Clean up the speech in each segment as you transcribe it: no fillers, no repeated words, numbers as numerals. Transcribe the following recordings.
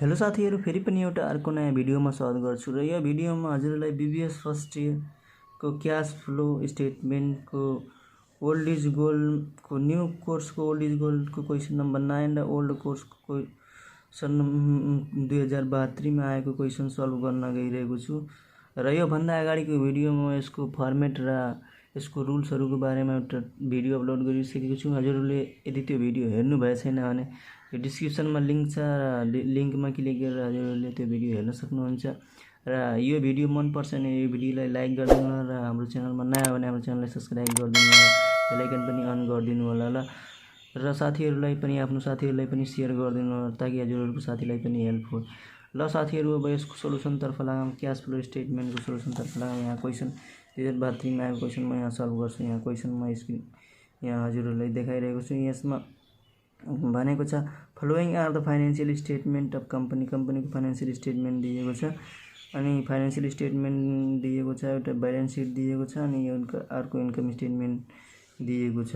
Hello साथीहरु, फेरि पनि एउटा अर्को नयाँ भिडियोमा स्वागत गर्छु र यो भिडियोमा हजुरलाई बीबीएस फर्स्ट इयर को क्याश फ्लो स्टेटमेन्टको ओल्ड इज गोल्ड को न्यू कोर्स को ओल्ड इज गोल्ड को क्वेशन नम्बर 9 र ओल्ड कोर्स को क्वेशन 2072 मा आएको क्वेशन सल्भ गर्न गइरहेको छु र यो भन्दा अगाडिको भिडियोमा यसको फर्मेट र यसको रुल्सहरुको बारेमा एउटा भिडियो अपलोड गरिसकेको छु। हजुरले यदि त्यो भिडियो हेर्नु भए छैन भने यो डिस्क्रिप्सनमा लिंक छ र लिंकमा क्लिक गरेर हजुरले त्यो भिडियो हेर्न सक्नुहुन्छ र यो भिडियो मन पर्छ भने यो भिडियोलाई लाइक गरिदिनु होला र हाम्रो च्यानलमा नयाँ भने हाम्रो च्यानललाई सब्स्क्राइब गरिदिनु होला, बेल आइकन पनि अन गरिदिनु होला र साथीहरुलाई पनि आफ्नो साथीहरुलाई पनि शेयर गरिदिनु होला ताकि हजुरहरुको साथीलाई पनि हेल्प होस्। ल साथीहरु, अब यसको सोलुसन तर्फ लागौं। क्याश फ्लो स्टेटमेन्टको सोलुसन तर्फ लागौं। यहाँ क्वेशन 2072 मा आएको क्वेशन म यहाँ सल्भ गर्छु। यहाँ क्वेशन म स्क्रिन यहाँ हजुरहरुलाई देखाइरहेको छु। यसमा भनेको छ following are the financial statement of कम्पनीको फाइनान्शियल स्टेटमेन्ट दिएको छ अनि फाइनान्शियल स्टेटमेन्ट दिएको छ, एउटा ब्यालेन्स सिट दिएको छ अनि अर्को इन्कम स्टेटमेन्ट दिएको छ।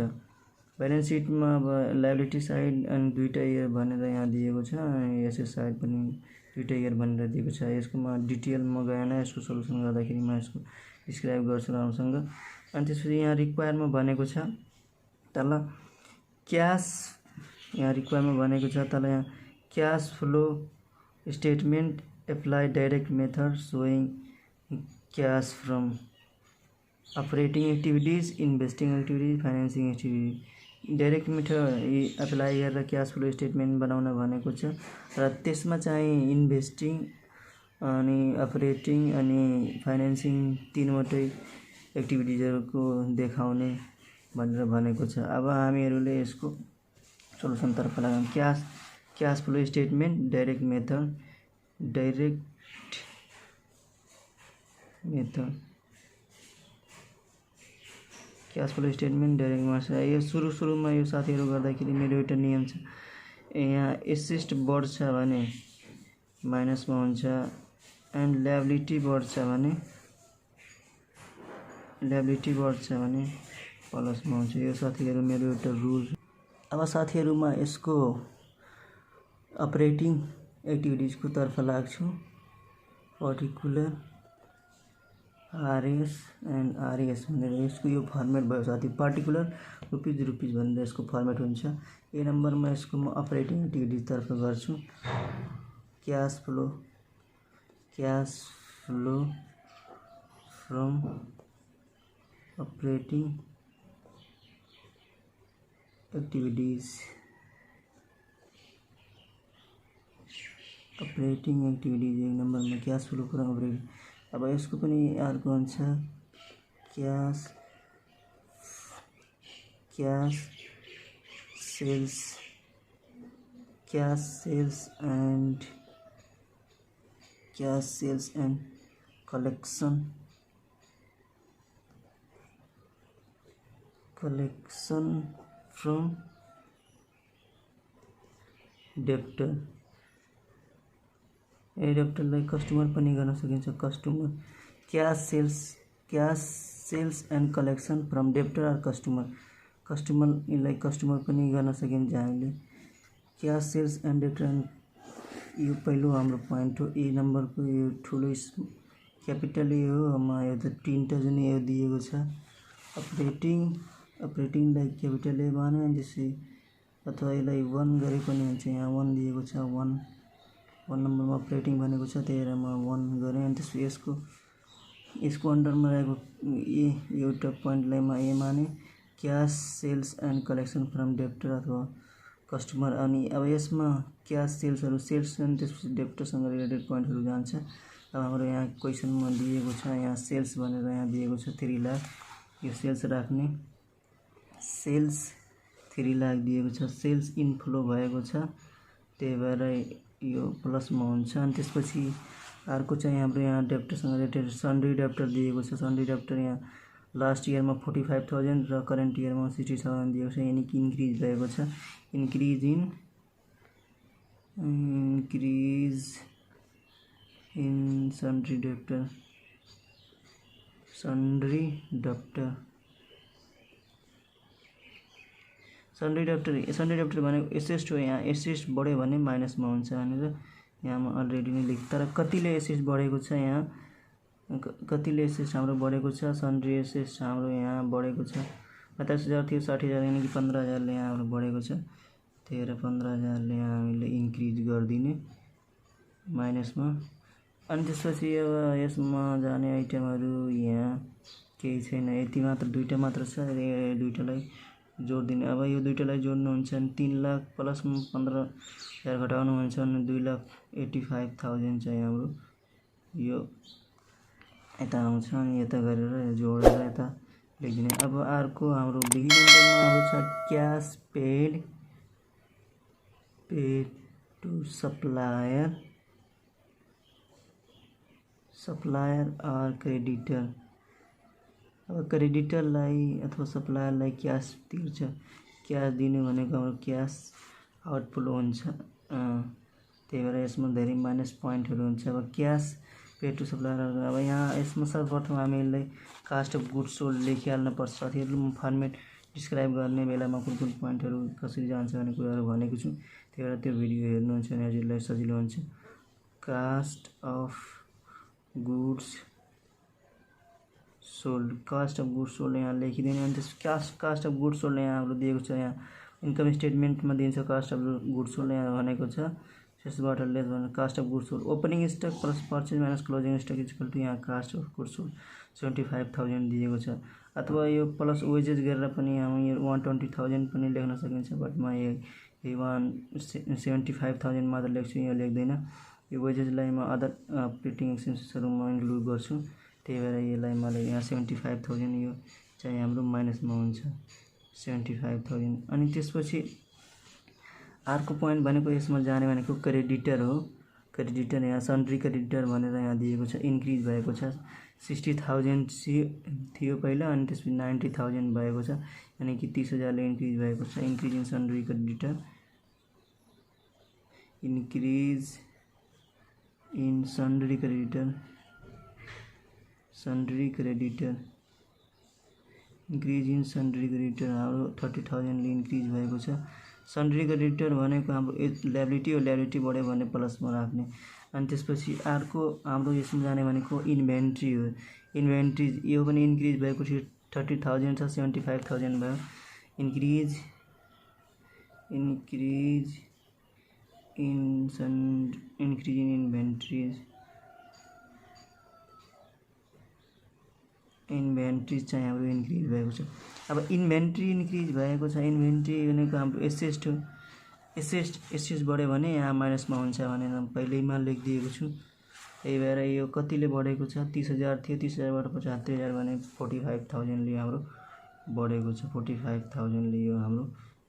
ब्यालेन्स सिटमा अब लायबिलिटी साइड अनि दुईटा इयर भनेर यहाँ दिएको छ अनि एसेट साइड पनि दुईटा इयर भनेर दिएको छ। यसको म डिटेल म गएन, यसको सोलुसन गर्दाखेरि म यसको डिस्क्राइब गर्छु राम्रोसँग। अनि त्यसपछि यहाँ रिक्वायरमा भनेको छ तल क्याश, यहाँ रिक्वायरमा भनेको छ तल यहाँ cash flow statement apply direct method showing cash from operating activities, investing activities, financing activities. Direct method apply गरेर क्याश फ्लो स्टेटमेन्ट बनाउन भनेको छ र त्यसमा चाहिँ इन्भेस्टिङ अनि अपरेटिङ अनि फाइनेन्सिङ तीनवटै एक्टिभिटीजहरुको देखाउने भनेर भनेको छ। अब हामीहरुले यसको सोलुसन तर्फ लागौं। Cash flow statement direct method cash flow statement direct method. यो सुरुमा यो साथीहरु गर्दाखेरि मेरो एउटा नियम छ, यहाँ एसेट बढ्छ भने माइनसमा हुन्छ एन्ड लायबिलिटी बढ्छ भने प्लसमा हुन्छ। यो साथीहरु मेरो एउटा रुल। अब साथीहरुमा यसको अपरेटिङ एक्टिभिटीजको तर्फ लाग्छु। पर्टिकुलर आरएस एन्ड आरएस भनेर यसको यो फर्मेट भयो साथी। पर्टिकुलर रुपीज भनेर यसको फर्मेट हुन्छ। ए नम्बरमा यसको म अपरेटिङ एक्टिभिटीज तर्फ गर्छु। Cash flow from operating activities एक नम्बरमा क्याश फ्लो फ्रम अपरेटिङ। अब यसको पनि अर्को हुन्छ cash sales and collection from debtor. डेप्टरलाई कस्टमर पनि गर्न सकिन्छ। Customer cash sales and collection from debtor or कस्टमरलाई कस्टमर पनि गर्न सकिन्छ हामीले। क्याश सेल्स एन्ड डेप्टर यो पहिलो हाम्रो पोइन्ट हो। ए नम्बरको यो ठुलो क्यापिटल ए हो, म यो त तीनटा जुन यो दिएको छ अपरेटिङलाई क्यापिटल ए भने त्यसै अथवा यसलाई 1 गरे पनि हुन्छ। यहाँ 1 दिएको छ, 1 नम्बरमा अपरेटिङ भनेको छ, त्यही भएर म 1 गरेँ। अनि त्यसको यसको अन्डरमा रहेको एउटा पोइन्टलाई म ए माने, cash sales and collection from debtor अथवा कस्टमर। अनि अब यसमा क्याश सेल्स अनि त्यसपछि डेप्टरसँग रिलेटेड पोइन्टहरु जान्छ। अब हाम्रो यहाँ क्वेशनमा दिएको छ, यहाँ सेल्स भनेर यहाँ दिएको छ 3 लाख, यो सेल्स राख्ने, सेल्स 3 लाख दिएको छ। सेल्स इनफ्लो भएको छ, त्यही भएर यो प्लसमा हुन्छ। अनि त्यसपछि अर्को चाहिँ हाम्रो यहाँ डेप्टरसँग रिलेटेड सन्ड्री डेप्टर दिएको छ। सन्ड्री डेप्टर यहाँ लास्ट इयरमा 45,000 र करेन्ट इयरमा 60,000 दिएको छ, यानी कि इन्क्रिज भएको छ। इन्क्रिज इन सन्ड्री डेप्टर भनेको एसेट हो। यहाँ एसेट बढ्यो भने माइनसमा हुन्छ भनेर यहाँमा अलरेडी नै लेख तर कतिले एसेस बढेको छ यहाँ कतिले एसेस हाम्रो बढेको छ सन्ड्री एसेस हाम्रो यहाँ बढेको छ 50,000 थियो 60,000 यानि कि 15,000 ले यहाँ हाम्रो बढेको छ त्यही भएर 15,000 ले यहाँ हामीले इन्क्रिज गरिदिने माइनसमा अनि त्यसपछि अब यसमा जाने आइटमहरु यहाँ केही छैन यति मात्र दुईटा मात्र छ दुईटालाई जोड्दिने अब यो दुईटालाई जोड्नुहुन्छ भने 3 लाख प्लस 15,000 घटाउनुहुन्छ भने 2,85,000 चाहिँ हाम्रो यो यता आउँछ अनि यता गरेर जोडेर यता लेखिदिने अब अर्को हाम्रो बिग नम्बरमा हाम्रो छ क्याश पेड टु सप्लायर और क्रेडिटर अब क्रेडिटरलाई अथवा सप्लायरलाई क्याश तिर्छ क्याश दिनु भनेको हाम्रो क्याश आउटफ्लो हुन्छ त्यही भएर यसमा धेरै माइनस पोइन्टहरु हुन्छ अब क्याश पेड टु सप्लायर अब यहाँ यसमा सर्वप्रथम हामीले कास्ट अफ गुड्स सोल्ड लेखिहाल्न पर्छ साथीहरु म फर्मेट डिस्क्राइब गर्ने बेलामा कुन कुन पोइन्टहरु कसरी जान्छ भन्ने कुराहरु भनेको छु त्यही भएर त्यो भिडियो हेर्नुहुन्छ भने हजुरलाई सजिलो हुन्छ कास्ट अफ गुड्स सोल्ड यहाँ लेखिदिने अनि त्यस कास्ट अफ गुड्स सोल्ड यहाँ हाम्रो दिएको छ यहाँ इन्कम स्टेटमेन्टमा दिन्छ कास्ट अफ गुड्स सोल्ड यहाँ भनेको छ त्यसबाट लेस भने cost of goods sold opening stock plus purchase minus closing stock equal to यहाँ कास्ट अफ गुड्स सोल्ड 75,000 दिएको छ अथवा यो प्लस वेजेस गरेर पनि हामी यो 120,000 पनि लेख्न सकिन्छ बट म यो 75,000 मात्र लेख्छु यो लेख्दैन यो वेजेसलाई म अदर अपरेटिङ एक्सपेन्सेसहरुमा इन्क्लुड गर्छु त्यही भएर यसलाई मलाई यहाँ 75,000 यो चाहिँ हाम्रो माइनसमा हुन्छ 75,000 अनि त्यसपछि अर्को पोइन्ट भनेको यसमा जाने भनेको क्रेडिटर हो क्रेडिटर यहाँ सन्ड्री क्रेडिटर भनेर यहाँ दिएको छ इन्क्रिज भएको छ 60,000 थियो पहिला अनि त्यसपछि 90,000 भएको छ यानी कि 30,000 ले इन्क्रिज भएको छ increase in sundry creditor increase in sundry creditor increase in sundry creditor हाम्रो 30,000 ले इन्क्रिज भएको छ सन्ड्री क्रेडिटर भनेको हाम्रो लायबिलिटी हो लायबिलिटी बढ्यो भने प्लसमा राख्ने अनि त्यसपछि अर्को हाम्रो यसमा जाने भनेको इन्भेन्ट्री हो इन्भेन्ट्री यो पनि इन्क्रिज भएको थियो 30,000 छ 75,000 भयो इन्क्रिज इन इन्भेन्ट्री चाहिँ हाम्रो इन्क्रिज भएको छ अब इन्भेन्ट्री इन्क्रिज भएको छ इन्भेन्ट्री भनेको हाम्रो एसेट हो एसेट बढ्यो भने यहाँ माइनसमा हुन्छ भनेर पहिल्यैमा लेखिदिएको छु त्यही भएर यो कतिले बढेको छ 30,000 थियो 30,000 बाट 75,000 भने 45,000 ले हाम्रो बढेको छ 45,000 ले यो हाम्रो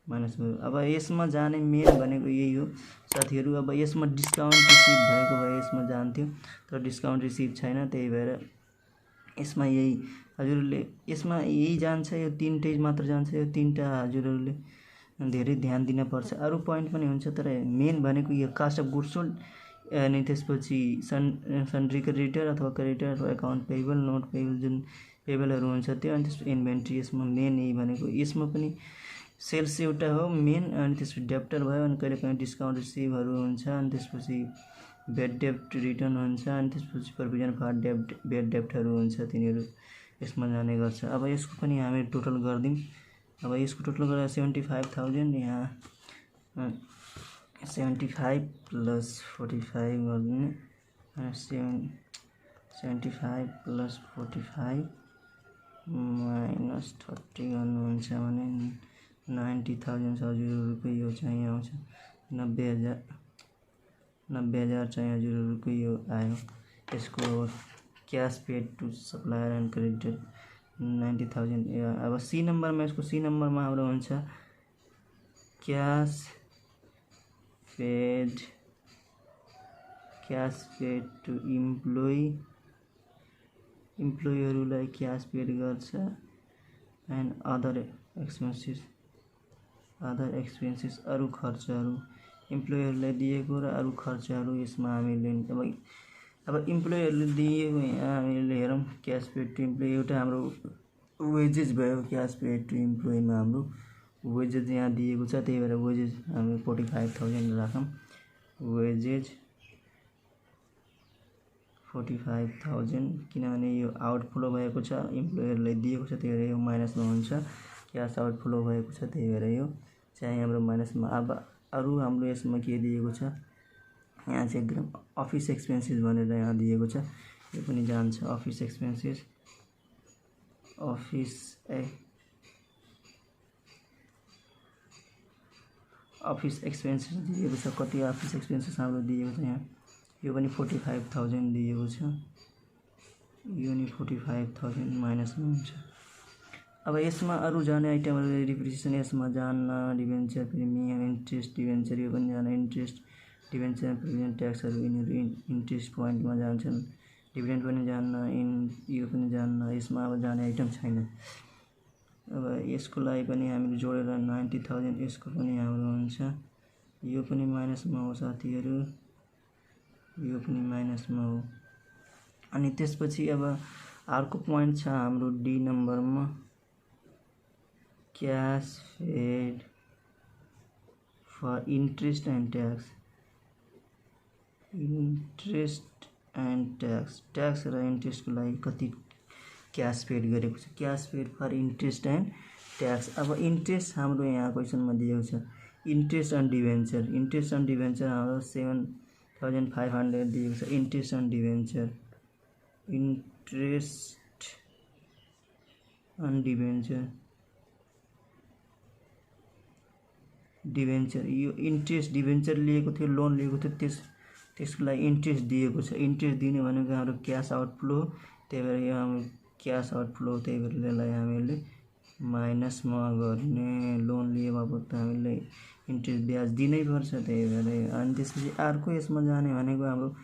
माइनस भयो अब यसमा जाने मेन भनेको यही हो साथीहरु अब यसमा डिस्काउन्ट रिसिभ भएको भए यसमा जान्थ्यो तर डिस्काउन्ट रिसिभ छैन त्यही भएर यसमा यही हजुरले यसमा यही जान्छ यो तीनटै मात्र जान्छ यो तीनटा हजुरले धेरै ध्यान दिन पर्छ अरु पोइन्ट पनि हुन्छ तर मेन भनेको यो कास्ट अफ गुड्स सोल्ड अनि त्यसपछि सन्ड्री क्रेडिटर अथवा क्रेडिटर अथवा अकाउन्ट पेएबल नोट पेएबल जुन पेएबलहरु हुन्छ त्यो अनि त्यसपछि इन्भेन्ट्री यसमा मेन यही भनेको यसमा पनि सेल्स एउटा हो मेन अनि त्यसपछि डेब्टर भयो अनि कहिलेकाहीँ डिस्काउन्ट रिसिभहरु हुन्छ अनि त्यसपछि बेड डेब्ट रिटर्न हुन्छ अनि त्यसपछि प्रोभिजन फर बेड डेब्टहरु हुन्छ तिनीहरु यसमा जाने गर्छ अब यसको पनि हामी टोटल गर्दिम अब यसको टोटल गरेर 75,000 यहाँ 75 प्लस 45 गर्दिने 75 प्लस 45 माइनस 30 गर्नुहुन्छ भने 90,000 हजुरहरुको यो चाहिँ आउँछ 90,000 चाहिँ हजुरहरुको यो आयो यसको cash paid to supplier and creditor 90,000 अब सी नम्बरमा यसको सी नम्बरमा हाम्रो हुन्छ क्याश पेड टु इम्प्लोइहरुलाई क्याश पेड गर्छ एन्ड अदर एक्सपेन्सेस अरु खर्चहरु इम्प्लोइहरुलाई दिएको र अरु खर्चहरु यसमा हामीले अब इम्प्लोइहरुले दिएको यहाँ हामीले हेरौं क्याश पेड टु इम्प्लोइ एउटा हाम्रो वेजेस भयो क्याश पेड टु इम्प्लोइमा हाम्रो वेजेस यहाँ दिएको छ त्यही भएर वेजेस हामी 45,000 राखौं वेजेस 45,000 किनभने यो आउटफ्लो भएको छ, इम्प्लोयरलाई दिएको छ, त्यही भएर यो माइनसमा हुन्छ। क्यास आउटफ्लो भएको छ, त्यही भएर यो चाहिँ हाम्रो माइनसमा। अब अरू हाम्रो यसमा के दिएको छ, यहाँ चाहिँ एकदम अफिस एक्सपेन्सेस भनेर यहाँ दिएको छ, यो पनि जान्छ अफिस एक्सपेन्सेस। अफिस एक्सपेन्सेस दिएको छ, कति अफिस एक्सपेन्सेस हाम्रो दिएको छ यहाँ, यो पनि 45,000 दिएको छ, यो नि 45,000 माइनसमा हुन्छ। अब यसमा अरू जाने आइटमहरू डिप्रिसिएसन यसमा जान्न, डिभेन्चर प्रिमियम, इन्ट्रेस्ट डिभेन्चर यो पनि जान, इन्ट्रेस्ट डिभेन्चर प्रिमियम ट्याक्सहरू यिनीहरू इन्ट्रेस्ट पोइन्टमा जान्छन्, डिभिडेन्ड पनि जान्न, यो पनि जान्न, यसमा अब जाने आइटम छैन। अब यसको लागि पनि हामीले जोडेर 90,000 यसको पनि हाम्रो हुन्छ, यो पनि माइनसमा हो साथीहरू, यो पनि माइनसमा हो। अनि त्यसपछि अब अर्को पोइन्ट छ हाम्रो डी नम्बरमा, cash paid for interest and tax. Interest and tax र इन्ट्रेस्टको लागि कति क्यास पेड गरेको छ, cash paid for interest and tax. अब इन्ट्रेस्ट हाम्रो यहाँ क्वेसनमा दिएको छ, interest on debenture, interest on debenture हाम्रो 7,500 दिएको छ, interest on debenture, interest on debenture यो इन्ट्रेस्ट डिभेन्चर लिएको थियो, लोन लिएको थियो, त्यसको लागि इन्ट्रेस्ट दिएको छ। इन्ट्रेस्ट दिने भनेको हाम्रो क्यास आउटफ्लो, त्यही भएर यो हाम्रो क्यास आउटफ्लो, त्यही भएर यसलाई हामीले माइनसमा गर्ने। लोन लिए बापत त हामीले इन्ट्रेस्ट ब्याज दिनै पर्छ, त्यही भएर। अनि त्यसपछि अर्को यसमा जाने भनेको हाम्रो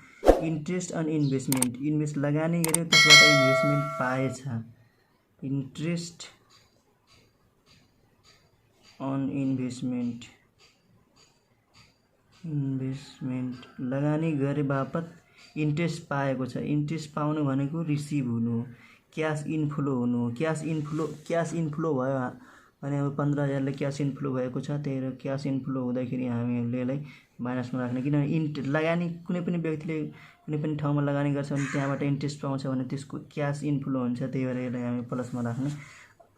इन्ट्रेस्ट अन इन्भेस्टमेन्ट, इन्भेस्ट लगानी गर्यो त्यसबाट इन्भेस्टमेन्ट पाएछ, इन्ट्रेस्ट अन इन्भेस्टमेन्ट लगानी गरे बापत इन्ट्रेस्ट पाएको छ। इन्ट्रेस्ट पाउनु भनेको रिसिभ हुनु, क्यास इन्फ्लो हुनु, क्यास इन्फ्लो भयो भने अब 15,000ले क्यास इन्फ्लो भएको छ, त्यही भएर क्यास इन्फ्लो हुँदाखेरि हामीले यसलाई माइनसमा राख्ने। किनभने लगानी कुनै पनि व्यक्तिले कुनै पनि ठाउँमा लगानी गर्छ भने त्यहाँबाट इन्ट्रेस्ट पाउँछ भने त्यसको क्यास इन्फ्लो हुन्छ, त्यही भएर यसलाई हामी प्लसमा राख्ने।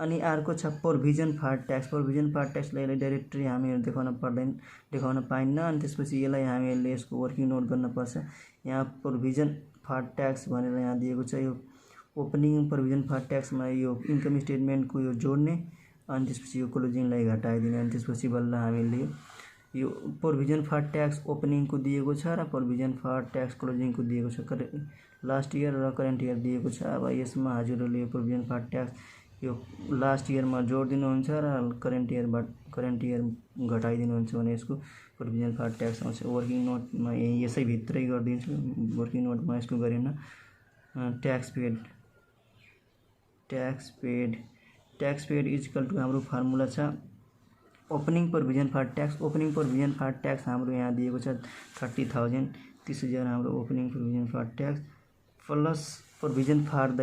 अनि अर्को छ provision for tax, provision for ट्याक्सलाई यसलाई डाइरेक्टली हामीहरू देखाउन पाइन्न। अनि त्यसपछि यसलाई हामीहरूले यसको वर्किङ नोट गर्नुपर्छ। यहाँ प्रोभिजन फर ट्याक्स भनेर यहाँ दिएको छ, यो ओपनिङ प्रोभिजन फर ट्याक्समा यो इन्कम स्टेटमेन्टको यो जोड्ने, अनि त्यसपछि यो क्लोजिङलाई घटाइदिने, अनि त्यसपछि बल्ल हामीले यो प्रोभिजन फर ट्याक्स ओपनिङको दिएको छ र प्रोभिजन फर ट्याक्स क्लोजिङको दिएको छ, लास्ट इयर र करेन्ट इयर दिएको छ। अब यसमा हजुरहरूले यो प्रोभिजन फर ट्याक्स यो लास्ट इयरमा जोड दिनुहुन्छ र करेन्ट इयर घटाइदिनुहुन्छ भने यसको प्रोभिजन फर ट्याक्स आउँछ। वर्किङ नोटमा यसै भित्रै गरिदिन्छु, वर्किङ नोटमा यसको गरेन। ट्याक्स पेड इक्वल टु हाम्रो फर्मुला छ opening provision for tax. Opening provision for tax हाम्रो यहाँ दिएको छ 30,000, 30,000 हाम्रो opening provision for tax plus provision for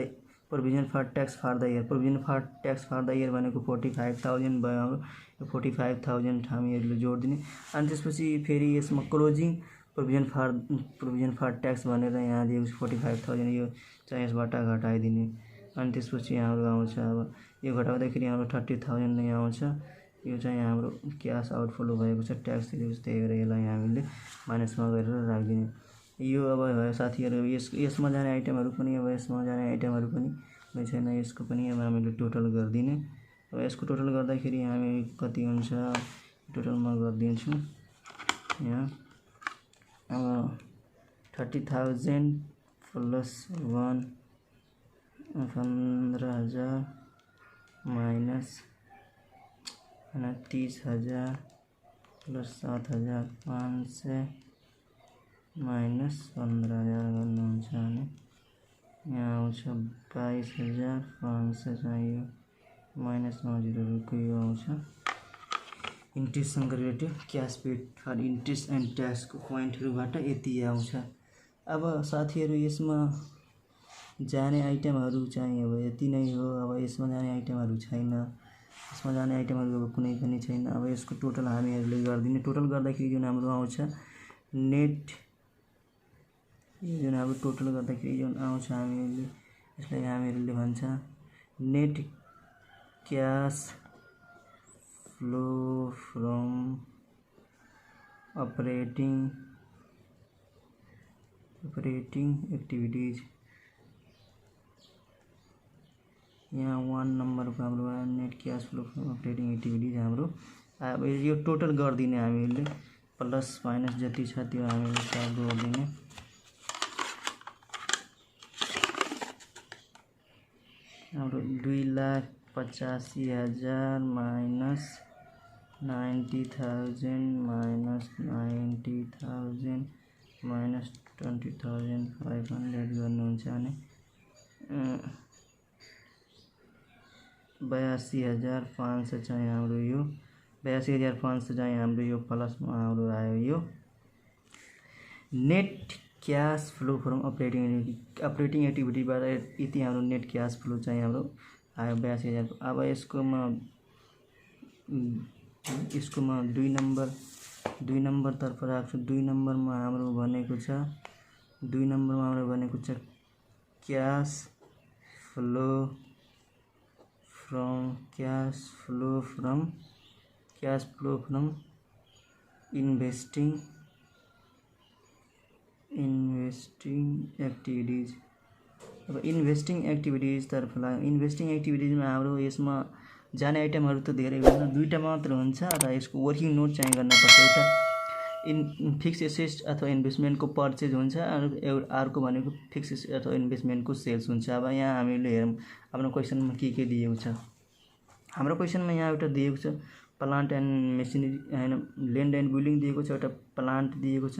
tax for the year. Provision for tax for the year भनेको 45,000 भयो हाम्रो, यो 45,000 हामीहरूले जोडिदिने। अनि त्यसपछि फेरि यसमा क्लोजिङ प्रोभिजन फर ट्याक्स भनेर यहाँ दिएको छ 45,000, यो चाहिँ यसबाट घटाइदिने। अनि त्यसपछि हाम्रो आउँछ, अब यो घटाउँदाखेरि हाम्रो 30,000 नै आउँछ। यो चाहिँ हाम्रो क्यास आउटफ्लो भएको छ, ट्याक्स दिएको छ, त्यही भएर यसलाई हामीले माइनसमा गरेर राखिदिने। यो अब भयो साथीहरू। यसमा जाने आइटमहरू पनि कुनै छैन, यसको पनि अब हामीले टोटल गरिदिने। अब यसको टोटल गर्दाखेरि हामी कति हुन्छ टोटलमा गरिदिन्छु। यहाँ अब 30,000 प्लस 15,000 माइनस 30,000 प्लस 7,500 माइनस 15,000 गर्नुहुन्छ भने यहाँ आउँछ 22,500 चाहियो, माइनसमा हजुरहरूको यो आउँछ इन्ट्रेस्टसँग related cash paid for interest and ट्याक्सको पोइन्टहरूबाट यति आउँछ। अब साथीहरू यसमा जाने आइटमहरू चाहिँ अब यति नै हो। अब यसमा जाने आइटमहरू छैन, यसमा जाने आइटमहरू अब कुनै पनि छैन। अब यसको टोटल हामीहरूले गरिदिने। टोटल गर्दाखेरि जुन हाम्रो आउँछ नेट यो जुन हाम्रो टोटल गर्दाखेरि जुन आउँछ हामीले यसलाई हामीहरूले भन्छ net cash flow from operating activities. यहाँ 1 नम्बरको हाम्रो net cash flow from operating activities हाम्रो। अब यो टोटल गरिदिने हामीले प्लस माइनस जति छ त्यो हामीले सल्भ गरिदिने। हाम्रो 2,85,000 माइनस 90,000 माइनस 90,000 माइनस 20,500 गर्नुहुन्छ भने 82,500 चाहिँ हाम्रो यो 82,500 चाहिँ हाम्रो यो प्लसमा हाम्रो आयो यो net cash flow from operating एक्टिभिटीबाट यति हाम्रो नेट क्यास फ्लो चाहिँ हाम्रो आयो 82,000। अब यसकोमा 2 नम्बर तर्फ राख्छु। 2 नम्बरमा हाम्रो भनेको छ cash flow from investing activities. अब इन्भेस्टिङ एक्टिभिटीज तर्फ इन्भेस्टिङ एक्टिभिटीजमा हाम्रो यसमा जाने आइटमहरू त धेरै हुँदैन, 2टा मात्र हुन्छ र यसको वर्किङ नोट चाहिँ गर्नुपर्छ। एउटा फिक्स एसेट अथवा इन्भेस्टमेन्टको पर्चेज हुन्छ, अर्को भनेको फिक्स एसेट अथवा इन्भेस्टमेन्टको सेल्स हुन्छ। अब यहाँ हामीले हेरौँ आफ्नो क्वेसनमा के दिएको छ। हाम्रो क्वेसनमा यहाँ एउटा दिएको छ प्लान्ट एन्ड मेसिनरी हैन ल्यान्ड एन्ड बिल्डिङ दिएको छ, एउटा प्लान्ट दिएको छ,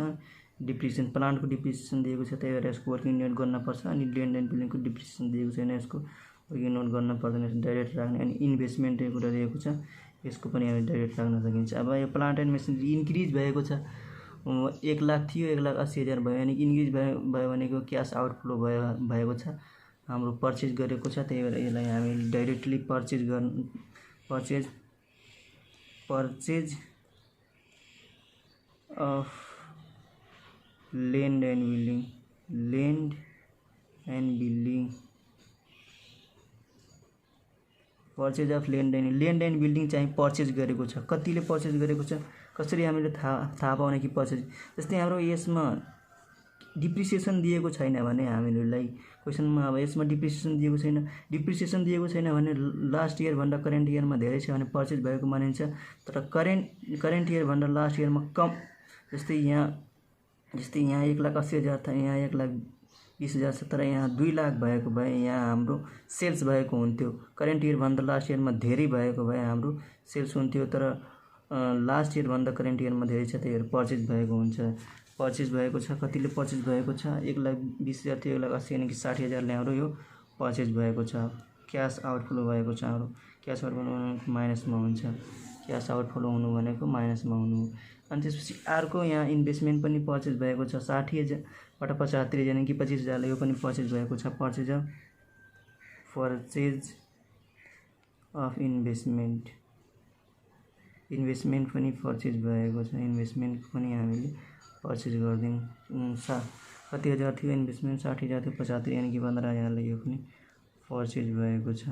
डिप्रिसिएसन प्लान्टको डिप्रिसिएसन दिएको छ, त्यही भएर यसको वर्किङ नोट गर्नुपर्छ। अनि ल्यान्ड एन्ड बिल्डिङको डिप्रिसिएसन दिएको छैन, यसको वर्किङ नोट गर्न पर्दैन, डाइरेक्ट राख्ने। अनि इन्भेस्टमेन्ट एउटा दिएको छ, यसको पनि हामी डाइरेक्ट राख्न सकिन्छ। अब यो प्लान्ट एन्ड मेसिनरी इन्क्रिज भएको छ, 1 लाख थियो 1,80,000 भयो, अनि इन्क्रिज भयो भनेको क्यास आउटफ्लो भएको छ, हाम्रो पर्चेज गरेको छ, त्यही भएर यसलाई हामीले directly purchase of land and building purchase of land and building चाहिँ पर्चेज गरेको छ। कतिले पर्चेज गरेको छ, कसरी हामीले थाहा पाउने कि पर्चेज। जस्तै हाम्रो यसमा डिप्रिसिएसन दिएको छैन भने हामीलाई क्वेसनमा अब यसमा डिप्रिसिएसन दिएको छैन भने लास्ट इयर भन्दा करेन्ट इयरमा धेरै छ भने पर्चेज भएको मानिन्छ। तर करेन्ट इयर भन्दा लास्ट इयरमा कम, जस्तै यहाँ 1,80,000 था, यहाँ 1,20,000 छ, तर यहाँ 2 लाख भएको भए यहाँ हाम्रो सेल्स भएको हुन्थ्यो। करेन्ट इयर भन्दा लास्ट इयरमा धेरै भएको भए हाम्रो सेल्स हुन्थ्यो, तर लास्ट इयर भन्दा करेन्ट इयरमा धेरै छ, त्यही भएर पर्चेज भएको हुन्छ। पर्चेज भएको छ, कतिले पर्चेज भएको छ, 1,20,000 थियो 1,80,000 यानि कि 60,000 ले हाम्रो यो पर्चेज भएको छ। क्यास आउटफ्लो भएको छ, हाम्रो क्यास आउटफ्लो माइनसमा हुन्छ, क्यास आउटफ्लो हुनु भनेको माइनसमा हुनु। अनि त्यसपछि अर्को यहाँ इन्भेस्टमेन्ट पनि पर्चेज भएको छ, 60,000 बाट 75,000 यानि कि 25,000 यो पनि पर्चेज भएको छ। पर्चेज अफ इन्भेस्टमेन्ट पनि पर्चेज भएको छ, इन्भेस्टमेन्ट पनि हामीले पर्चेज गरिदिउँ। कति हजार थियो इन्भेस्टमेन्ट, 60,000 थियो, 75,000 यानि कि 15,000 यो पनि पर्चेज भएको छ।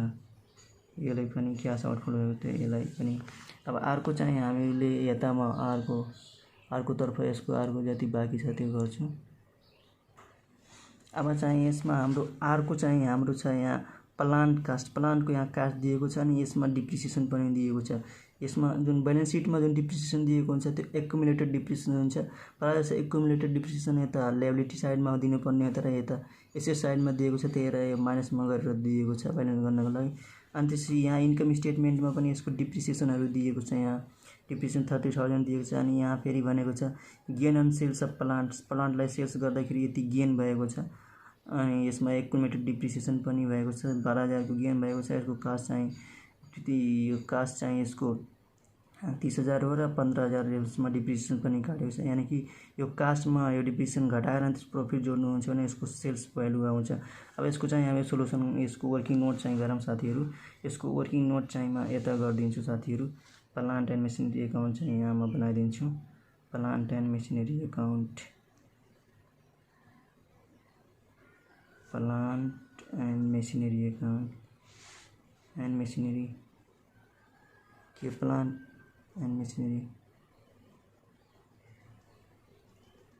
यसलाई पनि क्यास आउटफ्लो भएको थियो, यसलाई पनि। अब अर्को चाहिँ हामीले यतामा अर्कोतर्फ यसको अर्को जति बाँकी छ त्यो गर्छु। अब चाहिँ यसमा हाम्रो अर्को चाहिँ हाम्रो छ यहाँ प्लान्टको यहाँ कास्ट दिएको छ, अनि यसमा डिप्रिसिएसन पनि दिएको छ। यसमा जुन ब्यालेन्स सिटमा जुन डिप्रिसिएसन दिएको हुन्छ त्यो एक्युमुलेटेड डिप्रिसिएसन हुन्छ। प्रायः जस्तो एक्युमुलेटेड डिप्रिसिएसन यता लायबिलिटी साइडमा दिनुपर्ने, तर यता एसेट साइडमा दिएको छ, त्यही भएर माइनसमा गरेर दिएको छ ब्यालेन्स गर्नको लागि। अनि त्यसपछि यहाँ इन्कम स्टेटमेन्टमा पनि यसको डिप्रिसिएसनहरू दिएको छ, यहाँ डिप्रिसिएसन 30,000 दिएको छ। अनि यहाँ फेरि भनेको छ गेन अन सेल्स अफ प्लान्टलाई सेल्स गर्दाखेरि यति गेन भएको छ। अनि यसमा एक्युमुलेटेड डिप्रिसिएसन पनि भएको छ, 12,000 को गेन भएको छ। यसको कास्ट चाहिँ यसको 30,000 हो र 15,000 यसमा डिप्रिसिएसन पनि काटेको छ। यानि कि यो कास्टमा यो डिप्रिसिएसन घटाएर त्यस प्रफिट जोड्नुहुन्छ भने यसको सेल्स भ्यालु आउँछ। अब यसको चाहिँ हामी सोलुसन, यसको वर्किङ नोट चाहिँ गरौँ साथीहरू। यसको वर्किङ नोट चाहिँ म यता गरिदिन्छु साथीहरू। प्लान्ट एन्ड मेसिनरी एकाउन्ट चाहिँ यहाँ म बनाइदिन्छु। Plant and machinery account plant and machinery account and machinery के प्लान्ट एन्ड मेसिनरी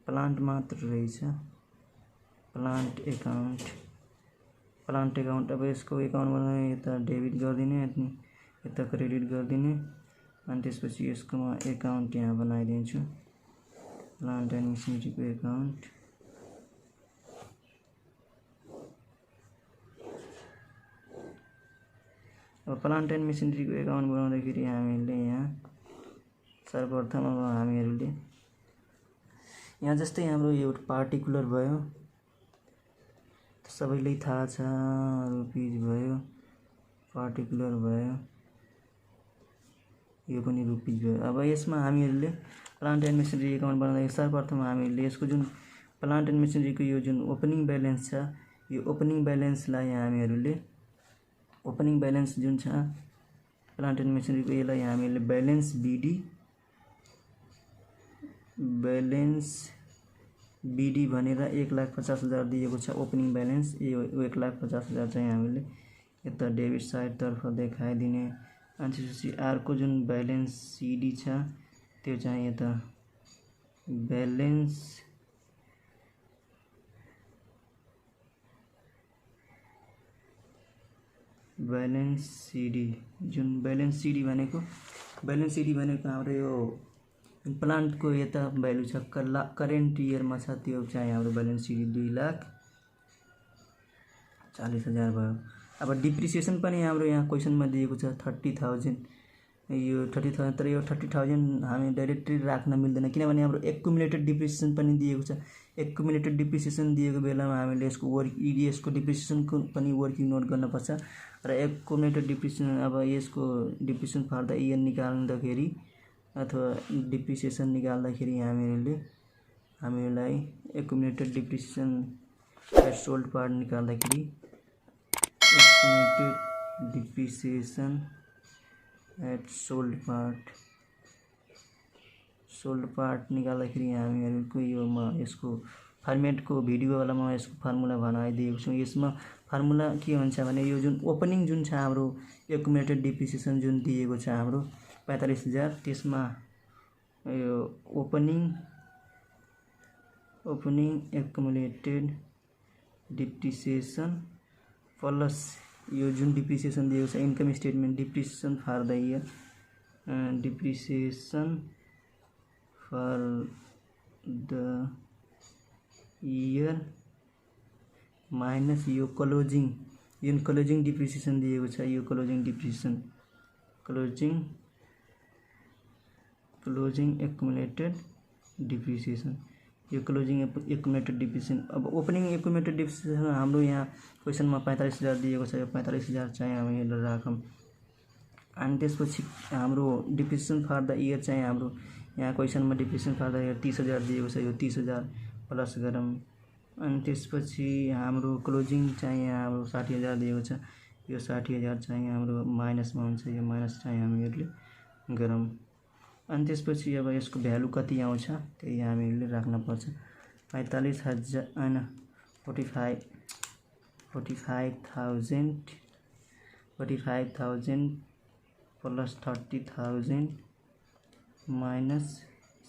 प्लान्ट मात्र रहेछ। प्लान्ट एकाउन्ट अब यसको एकाउन्ट बनाउने यता डेबिट गरिदिने अनि यता क्रेडिट गरिदिने अनि त्यसपछि यसको म एकाउन्ट यहाँ बनाइदिन्छु। प्लान्ट एन्ड मेसिनरीको एकाउन्ट अब प्लान्ट एन्ड मेसिनरीको एकाउन्ट बनाउँदाखेरि हामीले यहाँ सर्वप्रथम अब हामीहरूले यहाँ जस्तै हाम्रो एउटा पार्टिकुलर भयो सबैलाई थाहा छ, रुपिज भयो, पार्टिकुलर भयो, यो पनि रुपिज भयो। अब यसमा हामीहरूले प्लान्ट एन्ड मेसिनरी एकाउन्ट बनाउँदाखेरि सर्वप्रथम हामीहरूले यसको जुन प्लान्ट एन्ड मेसिनरीको यो जुन ओपनिङ ब्यालेन्स छ यो ओपनिङ ब्यालेन्सलाई हामीहरूले ओपनिङ ब्यालेन्स जुन छ प्लान्ट एन्ड मेसिनरीको यसलाई हामीहरूले ब्यालेन्स बिडी भनेर 1,50,000 दिएको छ ओपनिङ ब्यालेन्स। यो 1,50,000 चाहिँ हामीले यता डेबिट साइडतर्फ देखाइदिने अनि त्यसपछि अर्को जुन ब्यालेन्स सिडी छ त्यो चाहिँ यता ब्यालेन्स सिडी जुन ब्यालेन्स सिडी भनेको हाम्रो यो प्लान्टको यता भ्यालु छ करेन्ट इयरमा छ त्यो चाहिँ हाम्रो ब्यालेन्स सिडी 2,40,000 भयो। अब डिप्रिसिएसन पनि हाम्रो यहाँ क्वेसनमा दिएको छ 30,000 यो 30,000 तर यो 30,000 हामी डाइरेक्टली राख्न मिल्दैन किनभने हाम्रो एक्युमुलेटेड डिप्रिसिएसन पनि दिएको छ। एक्युमुलेटेड डिप्रिसिएसन दिएको बेलामा हामीले यसको EDSको डिप्रिसिएसनको पनि वर्किङ नोट गर्नुपर्छ र एक्युमुलेटेड डिप्रिसिएसन अब यसको डिप्रिसिएसन फर द इयर निकाल्दाखेरि अथवा डिप्रिसिएसन निकाल्दाखेरि हामीलाई accumulated depreciation at sold part निकाल्दाखेरि accumulated depreciation at sold part निकाल्दाखेरि हामीहरूको यो म यसको फर्मेटको भिडियोवाला म यसको फर्मुला बनाइदिएको छु। यसमा फर्मुला के हुन्छ भने यो जुन ओपनिङ जुन छ हाम्रो एक्युमुलेटेड डिप्रिसिएसन जुन दिएको छ हाम्रो 45,000 त्यसमा यो ओपनिङ एक्युमुलेटेड डिप्रिसिएसन प्लस यो जुन डिप्रिसिएसन दिएको छ income statement depreciation for the year minus यो क्लोजिङ डिप्रिसिएसन दिएको छ यो क्लोजिङ एक्युमुलेटेड डिप्रिसिएसन यो क्लोजिङ एक्युमुलेटेड डिप्रिसिएसन। अब ओपनिङ एक्युमुलेटेड डिप्रिसिएसन हाम्रो यहाँ क्वेसनमा 45,000 दिएको छ यो 45,000 चाहिँ हामीले राखौँ अनि त्यसपछि हाम्रो डिप्रिसिएसन फर द इयर चाहिँ हाम्रो यहाँ क्वेसनमा डिप्रिसिएसन फर द इयर 30,000 दिएको छ यो 30,000 प्लस गरौँ अनि त्यसपछि हाम्रो क्लोजिङ चाहिँ यहाँ हाम्रो 60,000 दिएको छ यो 60,000 चाहिँ हाम्रो माइनसमा हुन्छ यो माइनस चाहिँ हामीहरूले गरौँ अनि त्यसपछि अब यसको भ्यालु कति आउँछ त्यही हामीले राख्नुपर्छ 45,000 हैन 45,000 प्लस 30,000 माइनस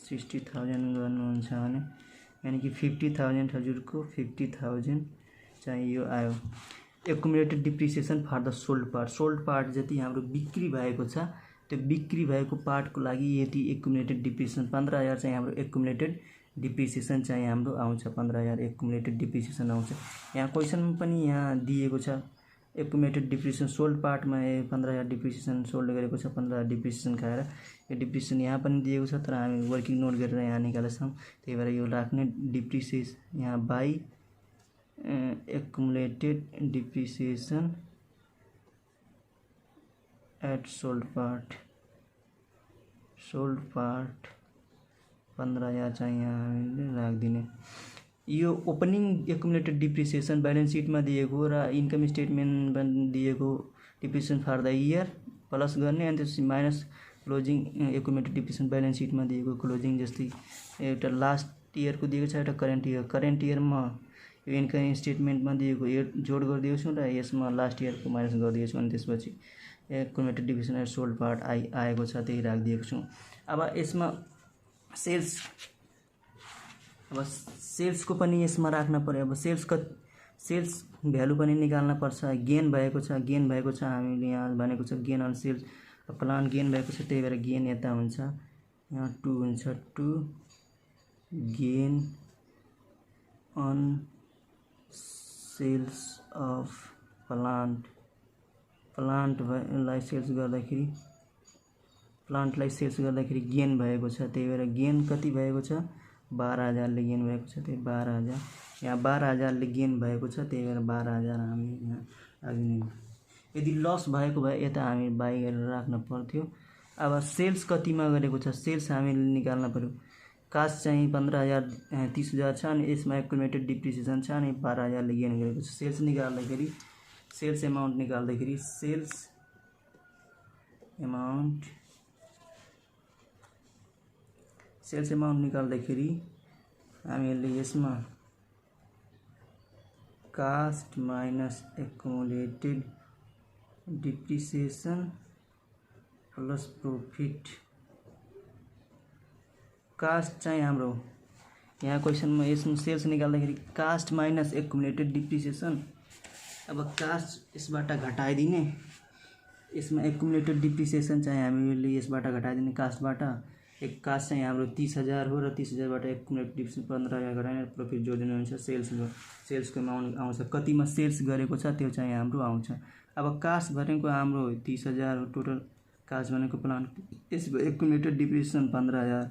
60,000 गर्नुहुन्छ भने यानी कि 50,000 हजुरको 50,000 चाहिँ यो आयो। Accumulated depreciation for the sold part जति हाम्रो बिक्री भएको छ त्यो बिक्री भएको पार्टको लागि यति एक्युमुलेटेड डिप्रिसिएसन 15,000 चाहिँ हाम्रो एक्युमुलेटेड डिप्रिसिएसन चाहिँ हाम्रो आउँछ 15,000 एक्युमुलेटेड डिप्रिसिएसन आउँछ। यहाँ क्वेसनमा पनि यहाँ दिएको छ एक्युमुलेटेड डिप्रिसिएसन सोल्ड पार्टमा 15,000 डिप्रिसिएसन सोल्ड गरेको छ 15,000 डिप्रिसिएसन खाएर यो डिप्रिसिएसन यहाँ पनि दिएको छ तर हामी वर्किङ नोट गरेर यहाँ निकालेछौँ त्यही भएर यो राख्ने डिप्रिसिएसन यहाँ by accumulated depreciation at sold part 15,000 चाहिँ यहाँ हामीले राखिदिने। यो ओपनिङ एक्युमुलेटेड डिप्रिसिएसन ब्यालेन्स सिटमा दिएको र इन्कम स्टेटमेन्टमा दिएको depreciation for the year plus गर्ने अनि त्यसपछि minus closing accumulated depreciation balance सिटमा दिएको क्लोजिङ जस्तै एउटा लास्ट इयरको दिएको छ एउटा करेन्ट इयरमा यो इन्कम स्टेटमेन्टमा दिएको यो जोड गरिदिएको छु र यसमा लास्ट इयरको माइनस गरिदिएको छु अनि त्यसपछि accumulated depreciation and sold part आएको छ त्यही राखिदिएको छु। अब यसमा सेल्सको पनि यसमा राख्न पर्यो। अब सेल्स भ्यालु पनि निकाल्न पर्छ। गेन भएको छ हामीले यहाँ भनेको छ gain on sales plan gain भएको छ त्यही भएर गेन यता हुन्छ, यहाँ 2 हुन्छ, 2 गेन अन सेल्स अफ प्लान्टलाई सेल्स गर्दाखेरि गेन भएको छ त्यही भएर गेन कति भएको छ 12,000 ले गेन भएको छ त्यही 12,000 यहाँ 12,000 ले गेन भएको छ त्यही भएर 12,000 हामी यहाँ राख्दिने। यदि लस भएको भए यता हामी बाइ गरेर राख्न पर्थ्यो। अब सेल्स कतिमा गरेको छ सेल्स हामीले निकाल्न पर्यो। कास्ट चाहिँ 15,000 30,000 छ अनि यसमा एक्युमुलेटेड डिप्रिसिएसन छ अनि 12,000 ले गेन गरेको छ। सेल्स निकाल्दाखेरि सेल्स एमाउन्ट निकाल्दाखेरि हामीले यसमा cost minus accumulated depreciation plus profit. Cost चाहिँ हाम्रो यहाँ क्वेसनमा यसमा सेल्स निकाल्दाखेरि कास्ट माइनस एक्युमुलेटेड डिप्रिसिएसन। अब कास्ट यसबाट घटाइदिने, यसमा एक्युमुलेटेड डिप्रिसिएसन चाहिँ हामीले यसबाट घटाइदिने कास्टबाट। एक कास्ट चाहिँ हाम्रो 30,000 हो र 30,000बाट एक्युमुलेटेड डिप्रिसिएसन 15,000 घटाएर प्रॉफिट जोडिनु हुन्छ। सेल्सको अमाउन्ट आउँछ, कतिमा सेल्स गरेको छ त्यो चाहिँ हाम्रो आउँछ। अब कास्ट भनेको हाम्रो 30,000 हो टोटल कास्ट भनेको प्लान, यसको एक्युमुलेटेड डिप्रिसिएसन 15,000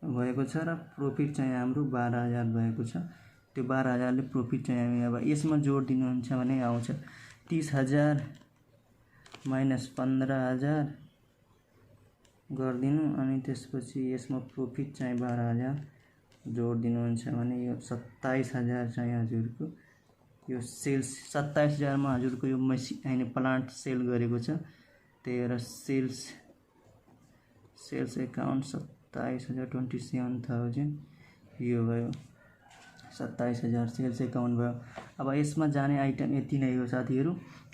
भएको छ र प्रॉफिट चाहिँ हाम्रो 12,000 भएको छ। त्यो 12,000 ले प्रॉफिट चाहिँ हामी अब यसमा जोड दिनुहुन्छ भने आउँछ 30,000 माइनस 15,000 गरिदिनु अनि त्यसपछि यसमा प्रॉफिट चाहिँ 12,000 जोड दिनुहुन्छ भने यो 27,000 चाहिँ हजुरको यो सेल्स 27,000 मा हजुरको यो मसिन प्लान्ट सेल गरेको छ त्यही भएर सेल्स एकाउन्ट 27,000 27,000 यो भयो 27,000 सेल्स एकाउन्ट भयो। अब यसमा जाने आइटम यति नै हो साथीहरू।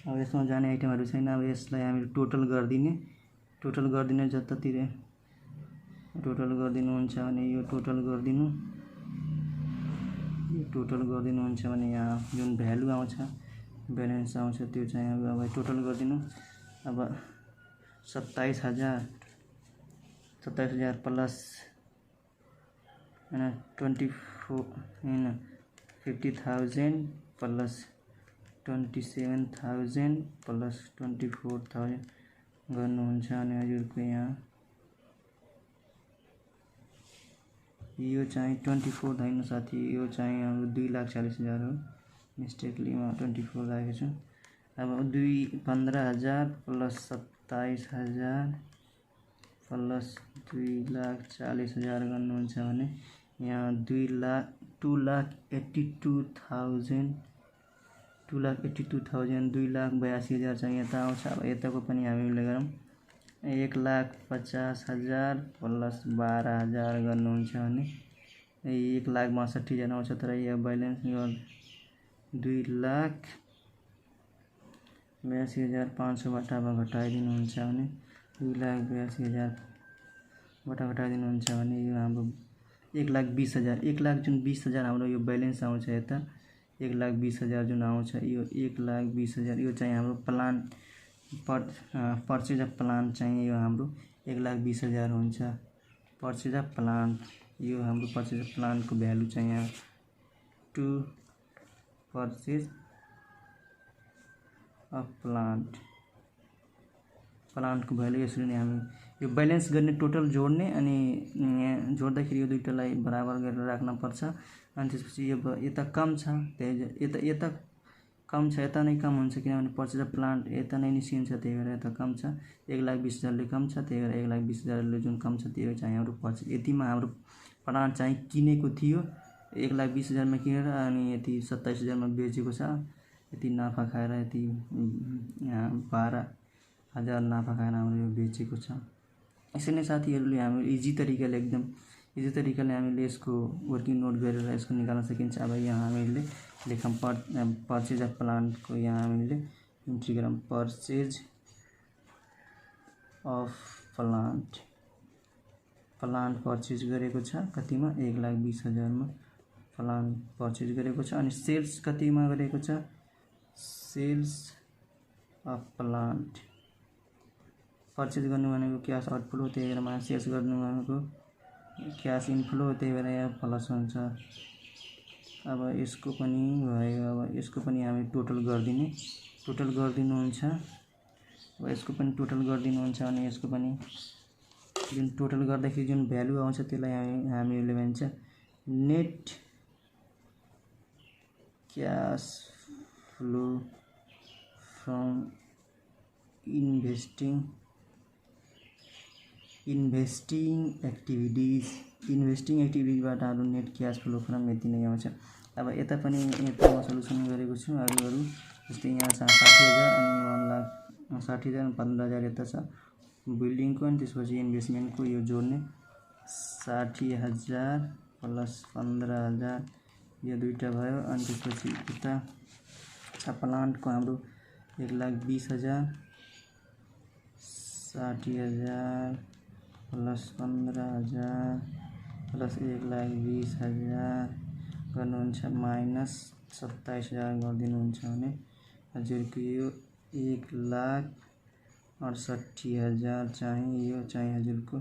अब यसमा जाने आइटमहरु छैन। अब यसलाई हामी टोटल गरिदिने जतातिर टोटल गरिदिनुहुन्छ भने यो टोटल गरिदिनुहुन्छ भने यहाँ जुन भ्यालु आउँछ ब्यालेन्स आउँछ त्यो चाहिँ अब टोटल गरिदिनु। अब 27,000 प्लस 50,000 प्लस 27,000 प्लस 24,000 गर्नुहुन्छ अनि हजुरको यहाँ यो चाहिँ 24 हैन साथी, यो चाहिँ हाम्रो 2,40,000 हो। मिस्टेकली म 24 राखेको छु। अब 15,000 प्लस 27,000 प्लस 2,40,000 गर्नुहुन्छ भने यहाँ 2,82,000 2,82,000 चाहिँ यता आउँछ। अब यताको पनि हामीले गरौँ 1,50,000 प्लस 12,000 गर्नुहुन्छ भने 1,62,000 आउँछ। तर यो बैलेन्स 2,82,500 बाट अब घटाइदिनुहुन्छ भने 2,82,000 बाट घटाइदिनुहुन्छ भने यो हाम्रो 1,20,000 जुन 20,000 हाम्रो यो बैलेन्स आउँछ यता 1,20,000 जुन आउँछ यो 1,20,000 यो चाहिँ हाम्रो प्लान पर्चेज अफ प्लान्ट चाहिँ यो हाम्रो 1,20,000 हुन्छ। पर्चेज अफ प्लान्ट यो हाम्रो पर्चेज अफ प्लान्टको भ्यालु चाहिँ यहाँ टु पर्चेज अफ प्लान्टको भ्यालु यसरी नै हामी यो बैलेन्स गर्ने टोटल जोड्ने अनि यहाँ जोड्दाखेरि यो दुईटालाई बराबर गरेर राख्न पर्छ। अनि त्यसपछि यो यता कम छ त्यही यता कम छ, यता नै कम हुन्छ किनभने पर्चेज अफ प्लान्ट यता नै निस्किन्छ त्यही भएर यता कम छ। 1,20,000 ले कम छ त्यही भएर 1,20,000 ले जुन कम छ त्यो चाहिँ हाम्रो पर्चेज यतिमा हाम्रो प्लान्ट चाहिँ किनेको थियो 1,20,000 मा किनेर अनि यति 27,000 मा बेचेको छ। यति नाफा खाएर यति यहाँ 12,000 नाफा खाएर हाम्रो यो बेचेको छ। यसरी नै साथीहरुले हाम्रो इजी तरिकाले एकदम इसी तरिकाले हामीले यसको वर्किङ नोट गरेर यसको निकाल्न सकिन्छ। अब यहाँ हामीले लेखौँ पर्चेज अफ प्लान्टको यहाँ हामीले इन्ट्री गरौँ पर्चेज अफ प्लान्ट पर्चेज गरेको छ कतिमा 1,20,000 मा प्लान्ट पर्चेज गरेको छ। अनि सेल्स कतिमा गरेको छ सेल्स अफ प्लान्ट पर्चेज गर्नु भनेको क्यास आउटफ्लो त्यही भएर मा सेल्स गर्नु भनेको क्यास इनफ्लो त्यही भएर यहाँ प्लस हुन्छ। अब यसको पनि भयो। अब यसको पनि हामी टोटल गरिदिनुहुन्छ। अब यसको पनि टोटल गरिदिनुहुन्छ अनि यसको पनि जुन टोटल गर्दाखेरि जुन भ्यालु आउँछ त्यसलाई हामीले भन्छ net cash flow from investing एक्टिभिटीजबाट हाम्रो नेट क्यास फ्लो फ्रम यति नै आउँछ। अब यता पनि यतामा सल्युसन गरेको छु अरू जस्तै यहाँ छ 60,000 अनि 1,60,000 अनि 15,000 यता छ बिल्डिङको अनि त्यसपछि इन्भेस्टमेन्टको यो जोड्ने 60,000 प्लस 15,000 यो दुईटा भयो। अनि त्यसपछि यता प्लान्टको हाम्रो 1,20,000 60,000 प्लस 15,000 प्लस 1,20,000 गर्नुहुन्छ माइनस 27,000 गरिदिनुहुन्छ भने हजुरको यो 1,68,000 चाहिँ यो चाहिँ हजुरको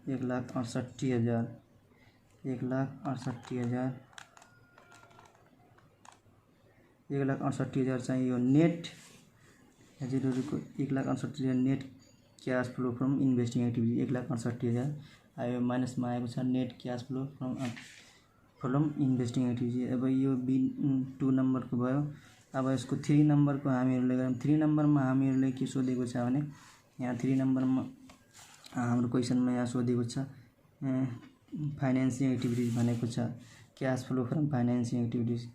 1,68,000 चाहिँ यो नेट हजुरहरूको 1,68,000 net cash flow from investing activity 1,68,000 आयो माइनसमा आएको छ net cash flow from investing activity. अब यो B2 नम्बरको भयो। अब यसको 3 नम्बरको हामीहरूले गरौँ। 3 नम्बरमा हामीहरूले के सोधेको छ भने यहाँ 3 नम्बरमा हाम्रो क्वेसनमा यहाँ सोधेको छ फाइनेन्सिङ एक्टिभिटिज भनेको छ cash flow from financing activities